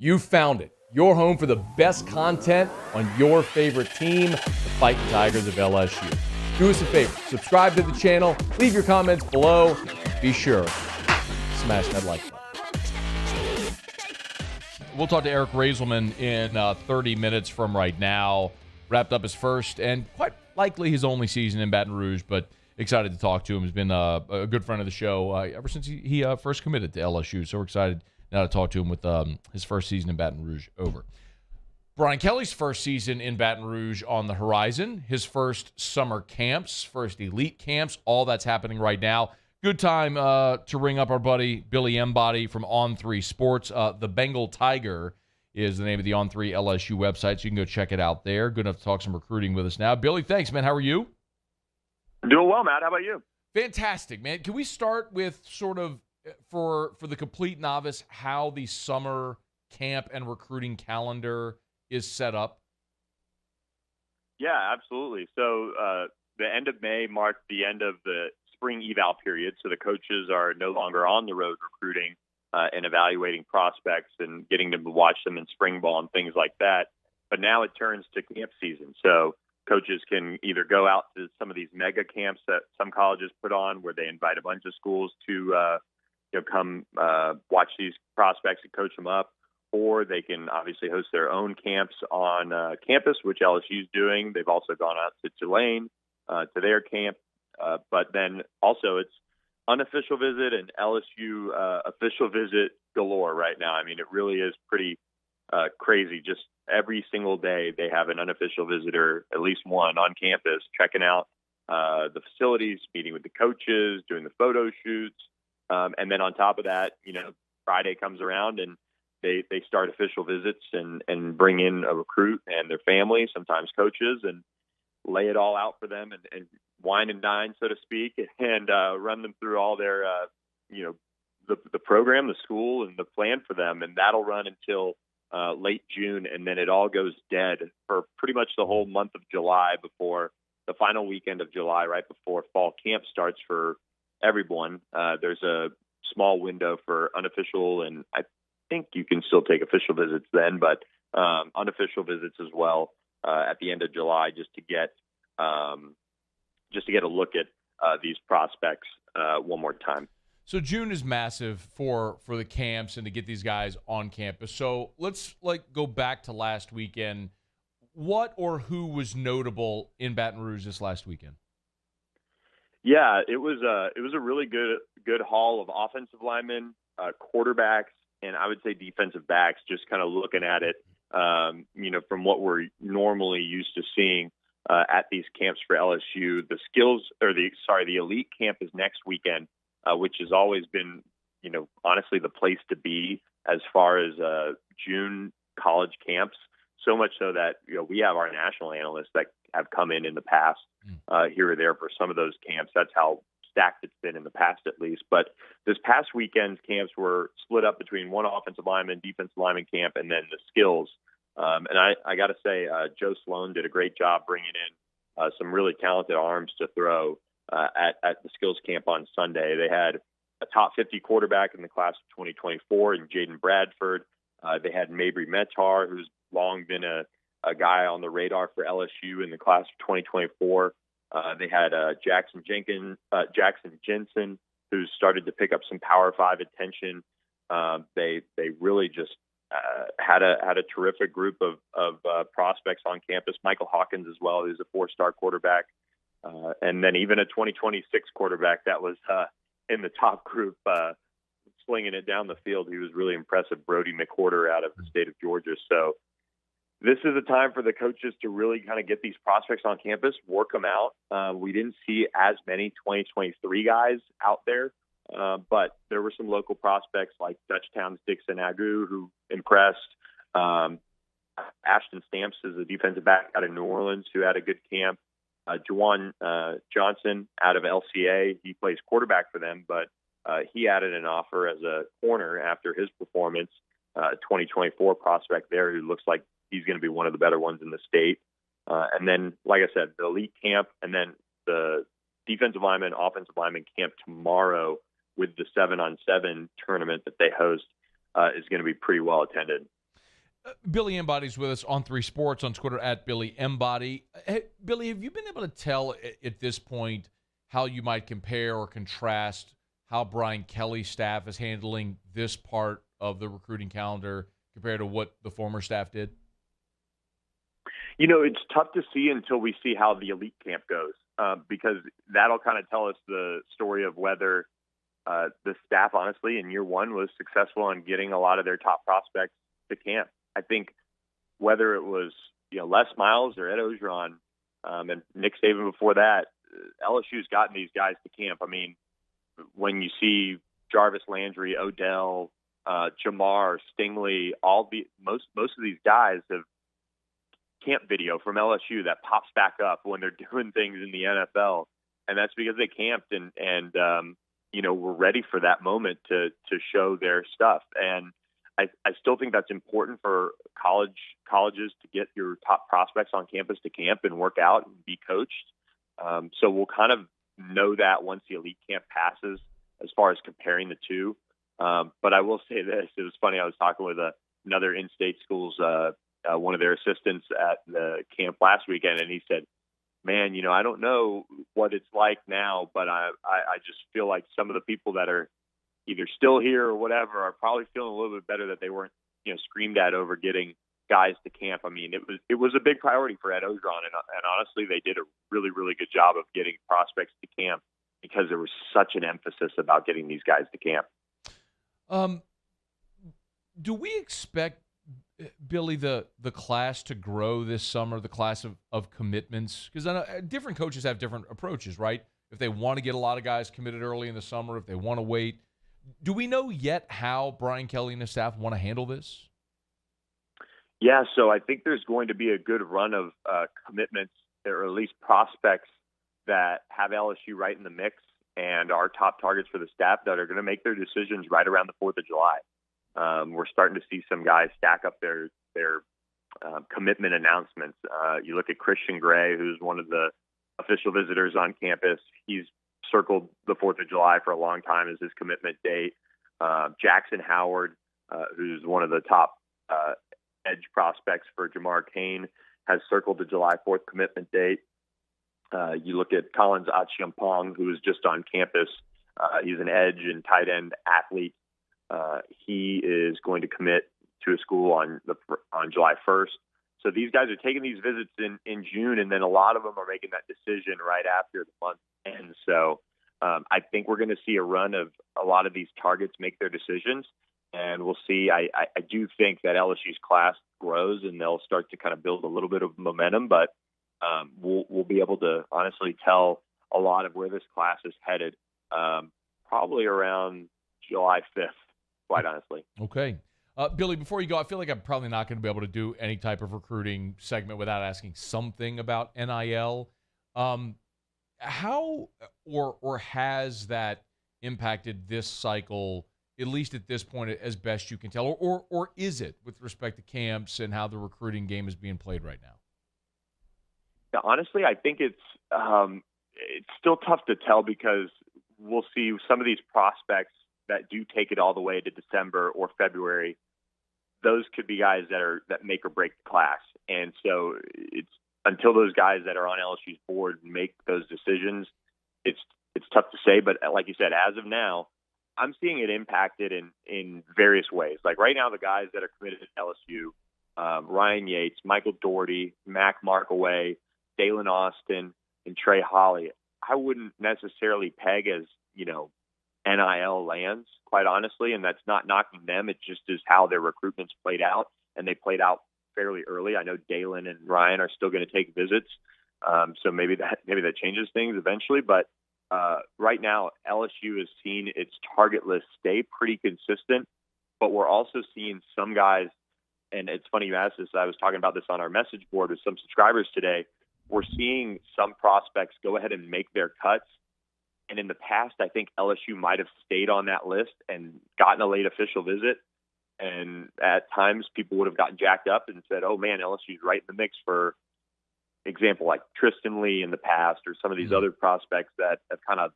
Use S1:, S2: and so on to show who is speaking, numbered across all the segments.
S1: You found it. Your home for the best content on your favorite team, the Fighting Tigers of LSU. Do us a favor. Subscribe to the channel. Leave your comments below. Be sure to smash that like button. We'll talk to Eric Raiselman in 30 minutes from right now. Wrapped up his first and quite likely his only season in Baton Rouge, but excited to talk to him. He's been a good friend of the show ever since he first committed to LSU. So we're excited now to talk to him with his first season in Baton Rouge over. Brian Kelly's first season in Baton Rouge on the horizon. His first summer camps, first elite camps, all that's happening right now. Good time to ring up our buddy Billy Embody from On3 Sports. The Bengal Tiger is the name of the On3 LSU website, so you can go check it out there. Good enough to talk some recruiting with us now. Billy, thanks, man. How are you?
S2: Doing well, Matt. How about you?
S1: Fantastic, man. Can we start with sort of, for the complete novice, how the summer camp and recruiting calendar is set up?
S2: Yeah, absolutely. So the end of May marked the end of the spring eval period. So the coaches are no longer on the road recruiting and evaluating prospects and getting them to watch them in spring ball and things like that. But now it turns to camp season. So coaches can either go out to some of these mega camps that some colleges put on where they invite a bunch of schools to come watch these prospects and coach them up, or they can obviously host their own camps on campus, which LSU is doing. They've also gone out to Tulane to their camp. But then also it's unofficial visit and LSU official visit galore right now. I mean, it really is pretty crazy. Just every single day they have an unofficial visitor, at least one on campus, checking out the facilities, meeting with the coaches, doing the photo shoots. And then on top of that, Friday comes around and they start official visits and bring in a recruit and their family, sometimes coaches, and lay it all out for them and wine and dine, so to speak, and run them through all their, the program, the school, and the plan for them. And that'll run until late June, and then it all goes dead for pretty much the whole month of July before the final weekend of July, right before fall camp starts for everyone. There's a small window for unofficial, and I think you can still take official visits then, but unofficial visits as well at the end of July, just to get a look at these prospects one more time.
S1: So June is massive for the camps and to get these guys on campus. So let's go back to last weekend. What or who was notable in Baton Rouge this last weekend?
S2: Yeah, it was a really good haul of offensive linemen, quarterbacks, and I would say defensive backs. Just kind of looking at it, from what we're normally used to seeing at these camps for LSU. The elite camp is next weekend, which has always been, honestly the place to be as far as June college camps. So much so that we have our national analysts that have come in the past here or there for some of those camps. That's how stacked it's been in the past, at least. But this past weekend's camps were split up between one offensive lineman, defensive lineman camp, and then the skills. And I got to say, Joe Sloan did a great job bringing in some really talented arms to throw at the skills camp on Sunday. They had a top 50 quarterback in the class of 2024 in Jaden Bradford. They had Mabry Metar, who's long been a guy on the radar for LSU in the class of 2024. They had Jackson Jensen, who started to pick up some Power 5 attention. They really just had a terrific group of prospects on campus. Michael Hawkins as well, who's a 4-star quarterback. And then even a 2026 quarterback that was in the top group, slinging it down the field. He was really impressive, Brody McWhorter out of the state of Georgia. So this is a time for the coaches to really kind of get these prospects on campus, work them out. We didn't see as many 2023 guys out there, but there were some local prospects like Dutchtown's Dixon Agu who impressed. Ashton Stamps is a defensive back out of New Orleans who had a good camp. Juwan Johnson out of LCA, he plays quarterback for them, but he added an offer as a corner after his performance. 2024 prospect there who looks like he's going to be one of the better ones in the state. And then, like I said, the elite camp and then the defensive lineman, offensive lineman camp tomorrow with the 7-on-7 tournament that they host is going to be pretty well attended.
S3: Billy Embody's with us on 3 Sports, on Twitter at Billy Embody. Hey, Billy, have you been able to tell at this point how you might compare or contrast how Brian Kelly's staff is handling this part of the recruiting calendar compared to what the former staff did?
S2: It's tough to see until we see how the elite camp goes, because that'll kind of tell us the story of whether the staff, honestly, in year one was successful in getting a lot of their top prospects to camp. I think whether it was Les Miles or Ed Ogeron and Nick Saban before that, LSU's gotten these guys to camp. I mean, when you see Jarvis Landry, Odell, Jamar, Stingley, most of these guys have camp video from LSU that pops back up when they're doing things in the NFL, and that's because they camped and were ready for that moment to show their stuff. And I still think that's important for colleges to get your top prospects on campus to camp and work out and be coached. So we'll kind of know that once the elite camp passes as far as comparing the two. But I will say this. It was funny. I was talking with another in-state school's one of their assistants at the camp last weekend, and he said, man, I don't know what it's like now, but I just feel like some of the people that are either still here or whatever are probably feeling a little bit better that they weren't, screamed at over getting guys to camp. I mean, it was a big priority for Ed Ogeron, and honestly, they did a really, really good job of getting prospects to camp because there was such an emphasis about getting these guys to camp.
S3: Do we expect, Billy, the class to grow this summer, the class of commitments? Because I know different coaches have different approaches, right? If they want to get a lot of guys committed early in the summer, if they want to wait. Do we know yet how Brian Kelly and his staff want to handle this?
S2: Yeah, so I think there's going to be a good run of commitments, or at least prospects that have LSU right in the mix and are top targets for the staff that are going to make their decisions right around the 4th of July. We're starting to see some guys stack up their commitment announcements. You look at Christian Gray, who's one of the official visitors on campus. He's circled the 4th of July for a long time as his commitment date. Jackson Howard, who's one of the top edge prospects for Jamar Cain, has circled the July 4th commitment date. You look at Collins Achiampong, who is just on campus. He's an edge and tight end athlete. He is going to commit to a school on July 1st. So these guys are taking these visits in June, and then a lot of them are making that decision right after the month ends. So I think we're going to see a run of a lot of these targets make their decisions, and we'll see. I do think that LSU's class grows, and they'll start to kind of build a little bit of momentum, but we'll be able to honestly tell a lot of where this class is headed probably around July 5th, quite honestly.
S3: Okay. Billy, before you go, I feel like I'm probably not going to be able to do any type of recruiting segment without asking something about NIL. How or has that impacted this cycle, at least at this point, as best you can tell? Or is it with respect to camps and how the recruiting game is being played right now?
S2: Yeah, honestly, I think it's still tough to tell because we'll see some of these prospects that do take it all the way to December or February. Those could be guys that make or break the class. And so it's until those guys that are on LSU's board make those decisions, it's tough to say. But like you said, as of now, I'm seeing it impacted in various ways. Like right now, the guys that are committed to LSU, Ryan Yates, Michael Doherty, Mac Markaway, Dalen Austin, and Trey Holly, I wouldn't necessarily peg as, NIL lands, quite honestly, and that's not knocking them. It just is how their recruitment's played out, and they played out fairly early. I know Dalen and Ryan are still going to take visits, so maybe that changes things eventually. But right now, LSU has seen its target list stay pretty consistent, but we're also seeing some guys, and it's funny you asked this. I was talking about this on our message board with some subscribers today. We're seeing some prospects go ahead and make their cuts. And in the past, I think LSU might have stayed on that list and gotten a late official visit. And at times, people would have gotten jacked up and said, oh, man, LSU's right in the mix, for example, like Tristan Lee in the past, or some of these other prospects that have kind of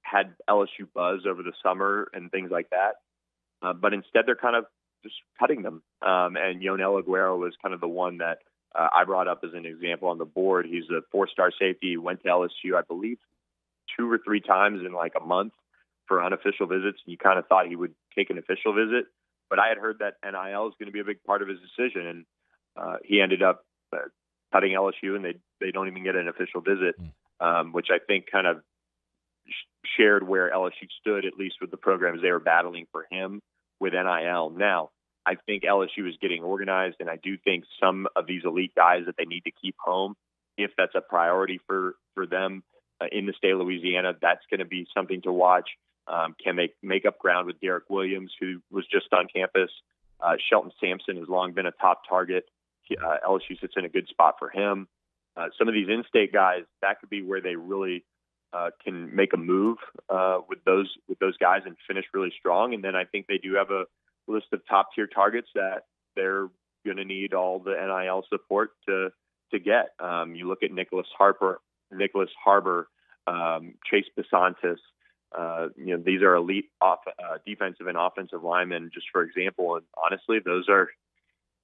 S2: had LSU buzz over the summer and things like that. But instead, they're kind of just cutting them. And Yonel Aguero was kind of the one that I brought up as an example on the board. He's a 4-star safety. He went to LSU, I believe, 2 or 3 times in like a month for unofficial visits. You kind of thought he would take an official visit, but I had heard that NIL is going to be a big part of his decision, and he ended up cutting LSU, and they don't even get an official visit, which I think kind of shared where LSU stood, at least with the programs they were battling for him with NIL. Now, I think LSU is getting organized, and I do think some of these elite guys that they need to keep home, if that's a priority for them in the state of Louisiana, that's going to be something to watch. Can they make up ground with Derek Williams, who was just on campus? Shelton Sampson has long been a top target. LSU sits in a good spot for him. Some of these in-state guys, that could be where they really can make a move with those guys and finish really strong. And then I think they do have a list of top-tier targets that they're going to need all the NIL support to get. You look at Nicholas Harbor, Chase Besantis. These are elite defensive and offensive linemen, just for example. And honestly, those are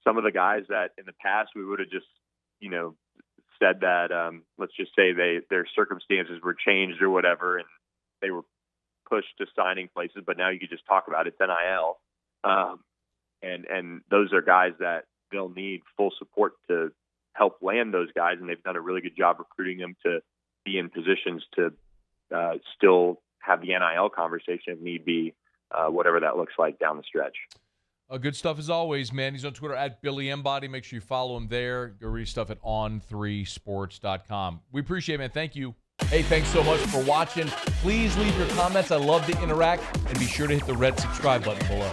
S2: some of the guys that in the past we would have just, said that, let's just say their circumstances were changed or whatever, and they were pushed to signing places, but now you could just talk about it. It's NIL. And those are guys that they'll need full support to help land those guys, and they've done a really good job recruiting them to be in positions to still have the NIL conversation if need be, whatever that looks like down the stretch.
S3: Good stuff as always, man. He's on Twitter at Billy Embody. Make sure you follow him there. Go read stuff at on3sports.com. We appreciate it, man. Thank you.
S1: Hey, thanks so much for watching. Please leave your comments. I love to interact. And be sure to hit the red subscribe button below.